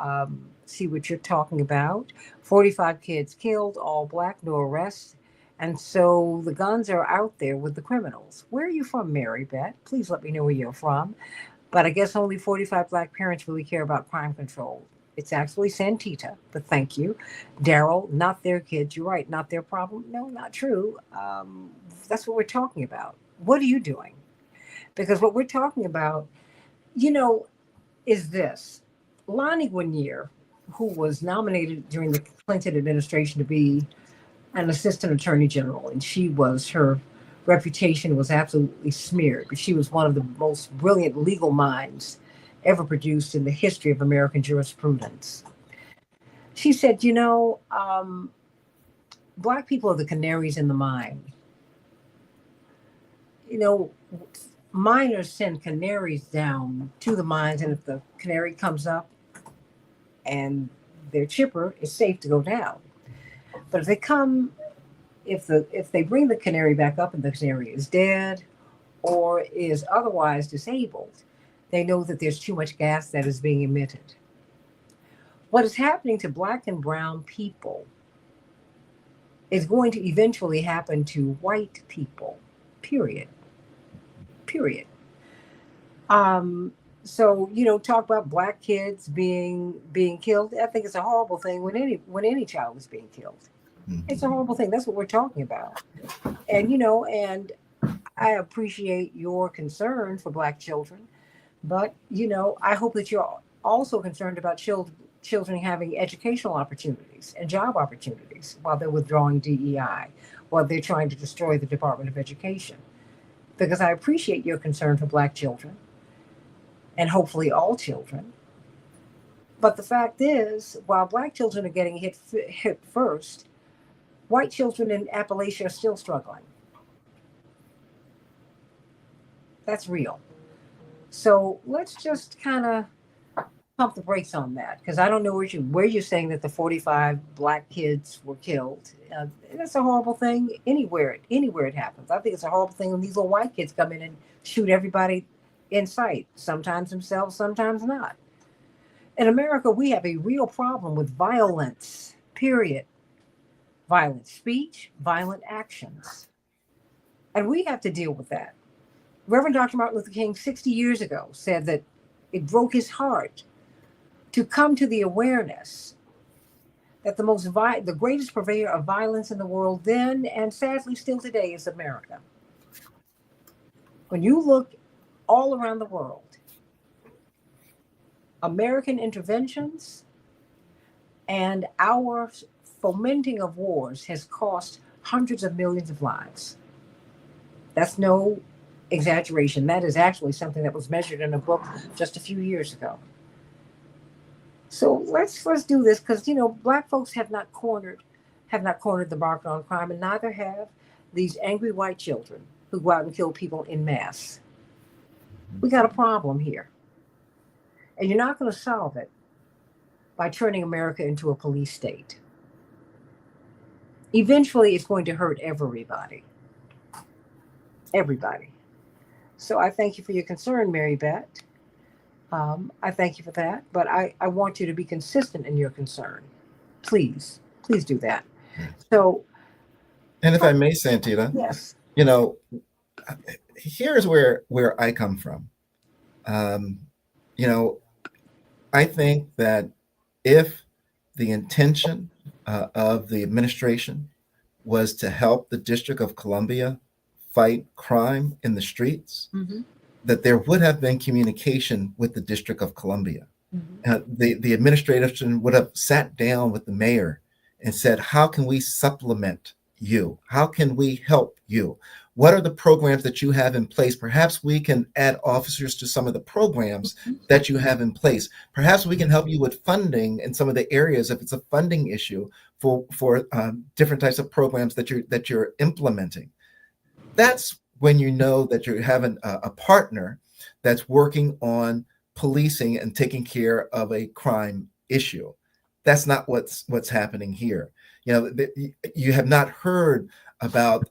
see what you're talking about. 45 kids killed, all Black, no arrests. And so the guns are out there with the criminals. Where are you from, Mary Beth? Please let me know where you're from. But I guess only 45 Black parents really care about crime control. It's actually Santita, but thank you. Daryl, not their kids. You're right, not their problem. No, not true. That's what we're talking about. What are you doing? Because what we're talking about, is this. Lonnie Guinier, who was nominated during the Clinton administration to be an assistant attorney general, and her reputation was absolutely smeared. But she was one of the most brilliant legal minds ever produced in the history of American jurisprudence. She said, Black people are the canaries in the mine. Miners send canaries down to the mines, and if the canary comes up and they're chipper, it's safe to go down. But if they bring the canary back up and the canary is dead or is otherwise disabled, they know that there's too much gas that is being emitted. What is happening to Black and brown people is going to eventually happen to white people, period. period. So talk about black kids being killed. I think it's a horrible thing when any child is being killed. It's a Mhm. horrible thing. That's what we're talking about. And I appreciate your concern for black children, but I hope that you're also concerned about children having educational opportunities and job opportunities while they're withdrawing DEI, while they're trying to destroy the Department of Education. Because I appreciate your concern for black children and hopefully all children. But the fact is, while black children are getting hit first, white children in Appalachia are still struggling. That's real. So let's just kind of pump the brakes on that, because I don't know where you're saying that the 45 black kids were killed. That's a horrible thing anywhere it happens. I think it's a horrible thing when these little white kids come in and shoot everybody in sight. Sometimes themselves, sometimes not. In America, we have a real problem with violence. Period. Violent speech, violent actions, and we have to deal with that. Reverend Dr. Martin Luther King 60 years ago said that it broke his heart to come to the awareness that the greatest purveyor of violence in the world then and sadly still today is America. When you look all around the world, American interventions and our fomenting of wars has cost hundreds of millions of lives. That's no exaggeration. That is actually something that was measured in a book just a few years ago. So let's do this, because black folks have not cornered the market on crime, and neither have these angry white children who go out and kill people in mass. We got a problem here, and you're not going to solve it by turning America into a police state. Eventually, it's going to hurt everybody. Everybody. So I thank you for your concern, Mary Beth. I thank you for that, but I want you to be consistent in your concern. Please do that. So, And if I may, Santita, yes. you know, here's where I come from. Um, you know, I think that if the intention of the administration was to help the District of Columbia fight crime in the streets, Mm-hmm. that there would have been communication with the District of Columbia. Mm-hmm. The administration would have sat down with the mayor and said, how can we supplement you? How can we help you? What are the programs that you have in place? Perhaps we can add officers to some of the programs that you have in place. Perhaps we can help you with funding in some of the areas if it's a funding issue for different types of programs that you're implementing. That's when you know that you're having a partner that's working on policing and taking care of a crime issue. That's not what's happening here. You have not heard about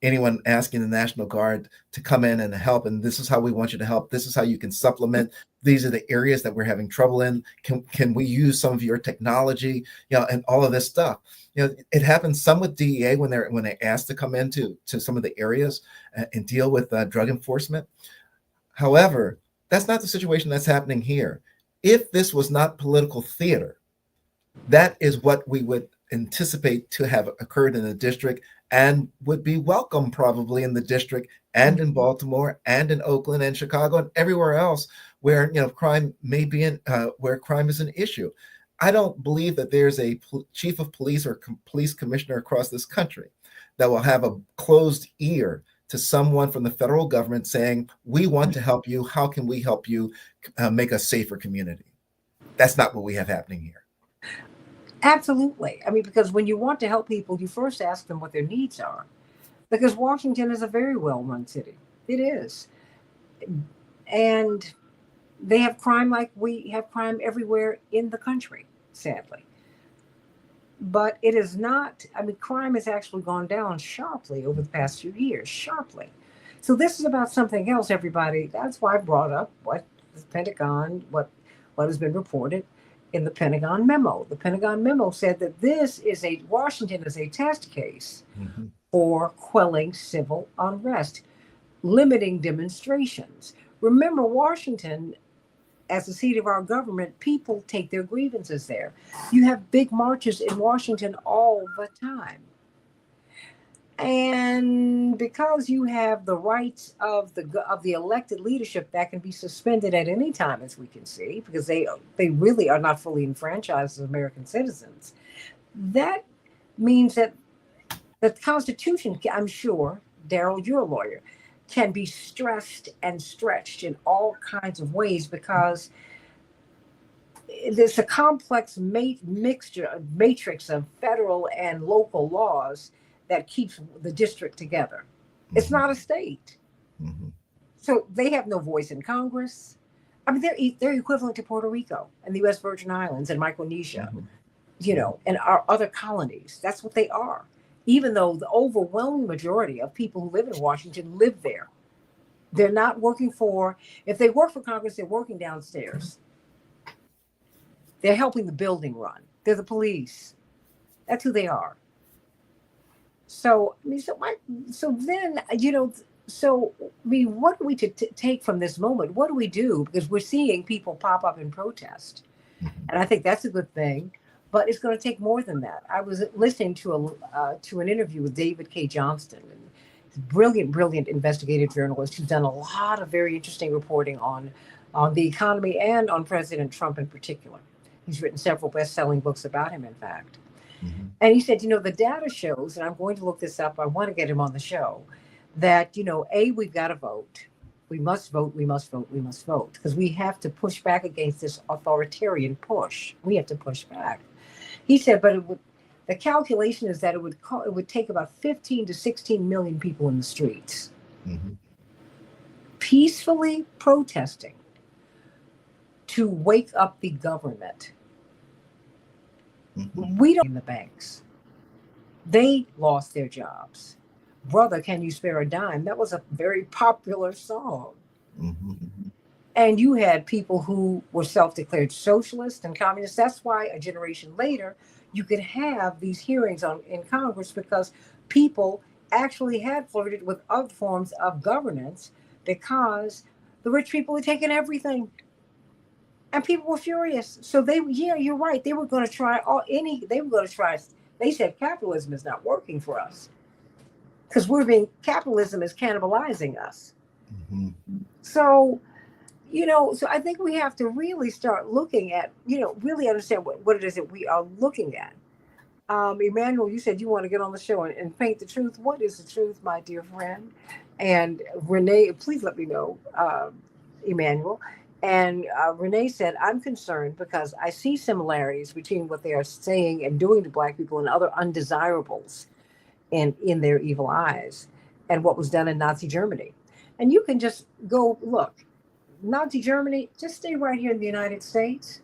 anyone asking the National Guard to come in and help, and this is how we want you to help. This is how you can supplement. These are the areas that we're having trouble in. Can we use some of your technology? And all of this stuff. It happens some with DEA when they asked to come into some of the areas and deal with drug enforcement. However, that's not the situation that's happening here. If this was not political theater, that is what we would anticipate to have occurred in the district and would be welcome probably in the district and in Baltimore and in Oakland and Chicago and everywhere else where crime may be where crime is an issue. I don't believe that there's a chief of police or police commissioner across this country that will have a closed ear to someone from the federal government saying, we want to help you. How can we help you make a safer community? That's not what we have happening here. Absolutely. I mean, because when you want to help people, you first ask them what their needs are. Because Washington is a very well-run city. It is. And they have crime like we have crime everywhere in the country, sadly. But it is not, I mean, crime has actually gone down sharply over the past few years, sharply. So this is about something else, everybody. That's why I brought up what the Pentagon, what has been reported in the Pentagon memo. The Pentagon memo said that Washington is a test case for quelling civil unrest. limiting demonstrations. Remember, Washington, as the seat of our government, people take their grievances there. You have big marches in Washington all the time. And because you have the rights of the elected leadership that can be suspended at any time, as we can see, because they really are not fully enfranchised as American citizens, that means that the Constitution, I'm sure, Daryl, you're a lawyer, can be stressed and stretched in all kinds of ways because there's a complex matrix of federal and local laws that keeps the district together. It's not a state. Mm-hmm. So they have no voice in Congress. I mean, they're equivalent to Puerto Rico and the U.S. Virgin Islands and Micronesia, and our other colonies. That's what they are. Even though the overwhelming majority of people who live in Washington live there, they're not working for. If they work for Congress, they're working downstairs. They're helping the building run. They're the police. That's who they are. So, I mean, what do we take from this moment? What do we do? Because we're seeing people pop up in protest. And I think that's a good thing. But it's going to take more than that. I was listening to an interview with David K. Johnston, brilliant investigative journalist who's done a lot of very interesting reporting on the economy and on President Trump in particular. He's written several best-selling books about him, in fact. Mm-hmm. And he said, the data shows, and I'm going to look this up, I want to get him on the show, that, we've got to vote. We must vote, we must vote, we must vote. Because we have to push back against this authoritarian push. We have to push back. He said, but the calculation is that it would take about 15 to 16 million people in the streets, peacefully protesting to wake up the government. We don't in the banks. They lost their jobs. Brother, Can You Spare a Dime? That was a very popular song. And you had people who were self-declared socialists and communists. That's why a generation later, you could have these hearings in Congress, because people actually had flirted with other forms of governance because the rich people were taking everything. And people were furious. So you're right. They were going to try they said capitalism is not working for us because capitalism is cannibalizing us. So, so I think we have to really start looking at, really understand what it is that we are looking at. Emmanuel, you said you want to get on the show and paint the truth. What is the truth, my dear friend? And Renee, please let me know, Emmanuel. And Renee said, I'm concerned because I see similarities between what they are saying and doing to Black people and other undesirables in their evil eyes and what was done in Nazi Germany. And you can just go look. Nazi Germany, just stay right here in the United States.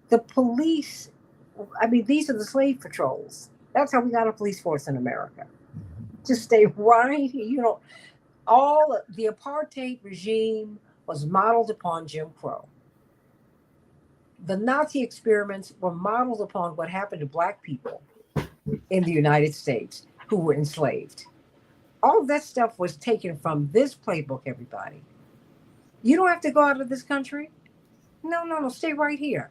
The police, these are the slave patrols. That's how we got a police force in America. Just stay right here. All the apartheid regime was modeled upon Jim Crow. The Nazi experiments were modeled upon what happened to Black people in the United States who were enslaved. All of that stuff was taken from this playbook, everybody. You don't have to go out of this country. No, stay right here.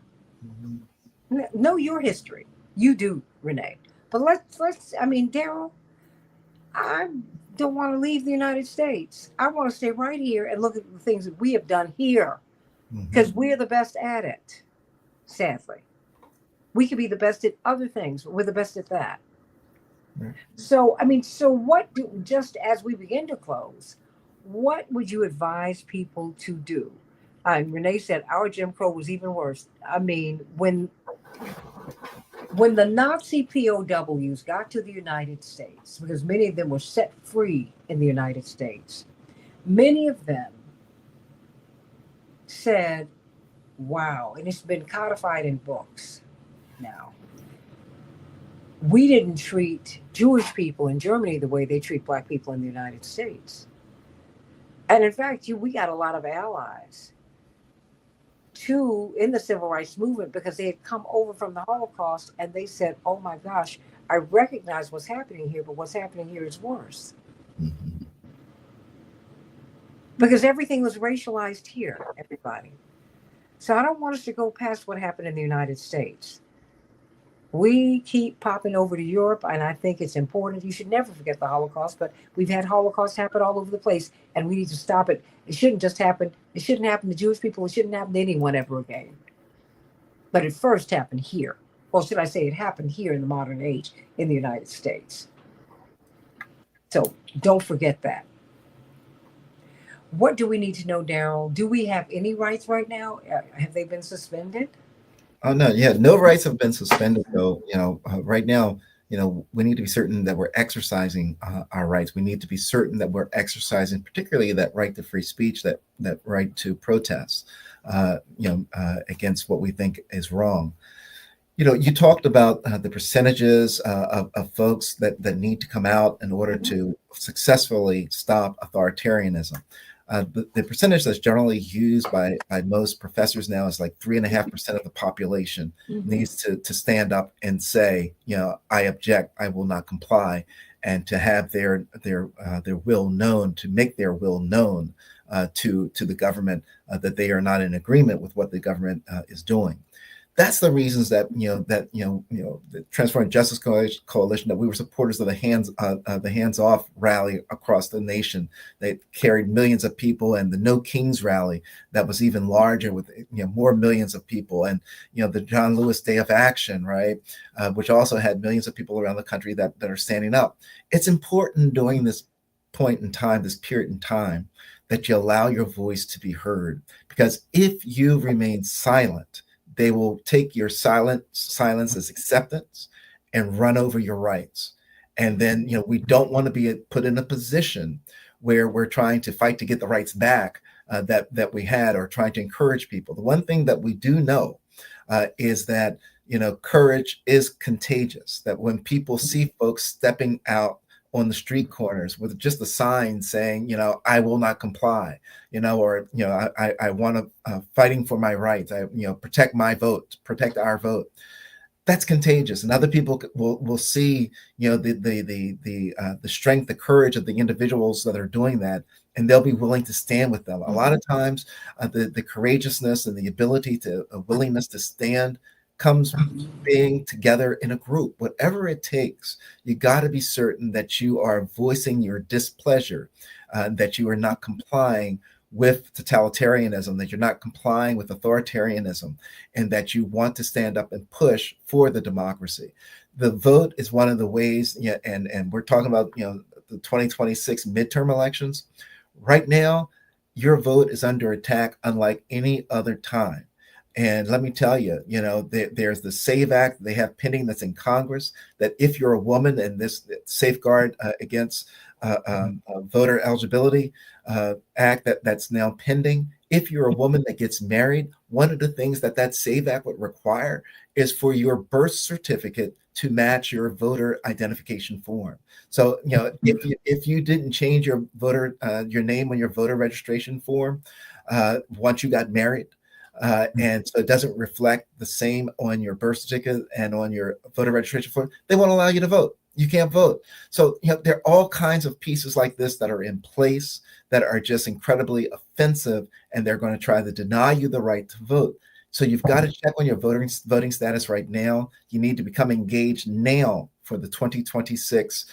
Know your history. You do, Renee. But let's Daryl, I don't want to leave the United States. I want to stay right here and look at the things that we have done here because we're the best at it, sadly. We could be the best at other things, but we're the best at that. So, just as we begin to close, what would you advise people to do? Renee said our Jim Crow was even worse. When the Nazi POWs got to the United States, because many of them were set free in the United States, many of them said, wow, and it's been codified in books now. We didn't treat Jewish people in Germany the way they treat Black people in the United States. And in fact, we got a lot of allies in the civil rights movement because they had come over from the Holocaust and they said, oh my gosh, I recognize what's happening here, but what's happening here is worse. because everything was racialized here, everybody. So I don't want us to go past what happened in the United States. We keep popping over to Europe, and I think it's important. You should never forget the Holocaust, but we've had Holocaust happen all over the place, and we need to stop it. It shouldn't just happen. It shouldn't happen to Jewish people. It shouldn't happen to anyone ever again. But it first happened here. Well, should I say it happened here in the modern age in the United States? So don't forget that. What do we need to know, Daryl? Do we have any rights right now? Have they been suspended? Oh no, yeah, no rights have been suspended. So right now, we need to be certain that we're exercising our rights. We need to be certain that we're exercising, particularly that right to free speech, that right to protest, against what we think is wrong. You talked about the percentages of folks that need to come out in order Mhm. to successfully stop authoritarianism. The percentage that's generally used by most professors now is like 3.5% of the population Mhm. needs to stand up and say, I object, I will not comply, and to have their will known, to make their will known to the government, that they are not in agreement with what the government is doing. That's the reasons that the Transforming Justice Coalition, that we were supporters of the Hands Off rally across the nation. They carried millions of people, and the No Kings rally that was even larger with more millions of people, and the John Lewis Day of Action, right, which also had millions of people around the country that are standing up. It's important during this point in time, this period in time, that you allow your voice to be heard, because if you remain silent, they will take your silence as acceptance and run over your rights. And then, we don't want to be put in a position where we're trying to fight to get the rights back that we had, or trying to encourage people. The one thing that we do know is that, courage is contagious, that when people see folks stepping out on the street corners with just a sign saying, I will not comply, or, I want to fighting for my rights. Protect my vote, protect our vote. That's contagious, and other people will see, the strength, the courage of the individuals that are doing that, and they'll be willing to stand with them. A lot of times, the courageousness and the ability to a willingness to stand comes being together in a group. Whatever it takes, you got to be certain that you are voicing your displeasure, that you are not complying with totalitarianism, that you're not complying with authoritarianism, and that you want to stand up and push for the democracy. The vote is one of the ways, and we're talking about, the 2026 midterm elections. Right now, your vote is under attack unlike any other time. And let me tell you, there's the SAVE Act they have pending that's in Congress, that if you're a woman, and this safeguard against voter eligibility act that's now pending. If you're a woman that gets married, one of the things that SAVE Act would require is for your birth certificate to match your voter identification form. So, if you didn't change your name on your voter registration form once you got married, and so it doesn't reflect the same on your birth certificate and on your voter registration form, they won't allow you to vote. You can't vote. So, there are all kinds of pieces like this that are in place that are just incredibly offensive, and they're going to try to deny you the right to vote. So you've got to check on your voting status right now. You need to become engaged now for the 2026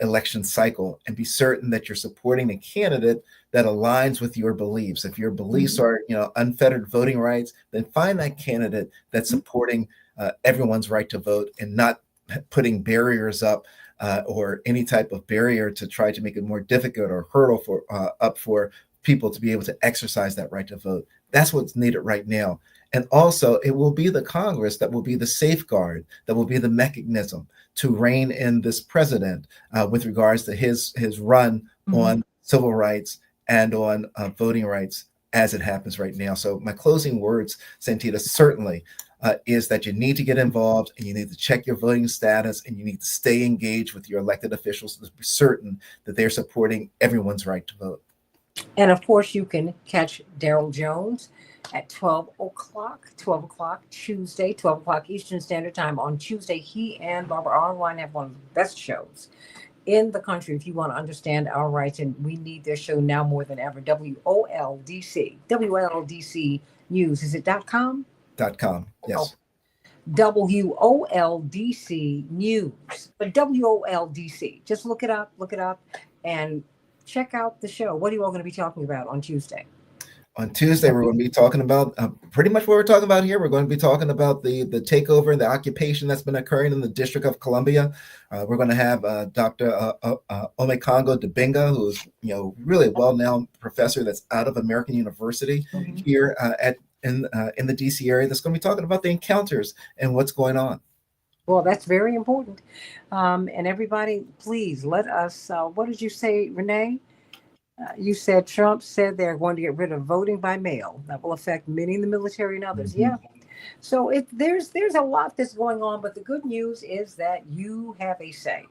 election cycle, and be certain that you're supporting a candidate that aligns with your beliefs. If your beliefs are, unfettered voting rights, then find that candidate that's supporting everyone's right to vote, and not putting barriers up, or any type of barrier to try to make it more difficult or hurdle for people to be able to exercise that right to vote. That's what's needed right now. And also, it will be the Congress that will be the safeguard, that will be the mechanism to rein in this president with regards to his run on civil rights and on voting rights as it happens right now. So my closing words, Santita, certainly is that you need to get involved, and you need to check your voting status, and you need to stay engaged with your elected officials to be certain that they're supporting everyone's right to vote. And of course, you can catch Daryl Jones at 12 o'clock Tuesday, 12 o'clock Eastern Standard Time on Tuesday. He and Barbara Arnwine have one of the best shows. in the country if you want to understand our rights. And we need this show now more than ever. WOLDC News. Is it .com? .com. Yes. WOLDC News. But WOLDC. Just look it up, and check out the show. What are you all going to be talking about on Tuesday? On Tuesday, we're going to be talking about pretty much what we're talking about here. We're going to be talking about the takeover, the occupation that's been occurring in the District of Columbia. We're going to have Dr. Omekongo Dibinga, who is really a well-known professor that's out of American University here in the DC area. That's going to be talking about the encounters and what's going on. Well, that's very important. And everybody, please let us. What did you say, Renee? You said Trump said they're going to get rid of voting by mail. That will affect many in the military and others. Yeah. So there's a lot that's going on, but the good news is that you have a say.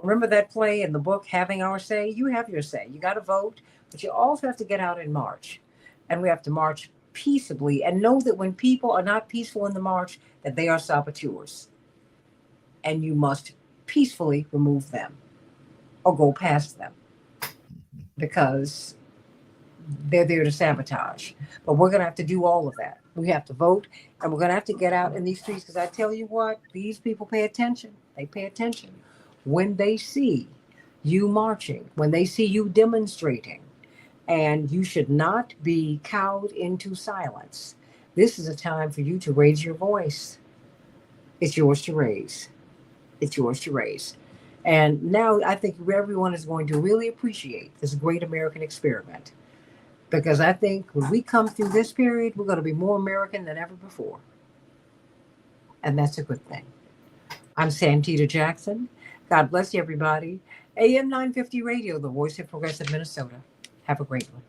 Remember that play in the book, Having Our Say? You have your say. You got to vote, but you also have to get out and march. And we have to march peaceably and know that when people are not peaceful in the march, that they are saboteurs. And you must peacefully remove them or go past them, because they're there to sabotage. But we're going to have to do all of that. We have to vote, and we're going to have to get out in these streets, because I tell you what, these people pay attention. They pay attention. When they see you marching, when they see you demonstrating, and you should not be cowed into silence. This is a time for you to raise your voice. It's yours to raise. It's yours to raise. And now I think everyone is going to really appreciate this great American experiment, because I think when we come through this period, we're going to be more American than ever before. And that's a good thing. I'm Santita Jackson. God bless you, everybody. AM 950 Radio, the voice of progressive Minnesota. Have a great one.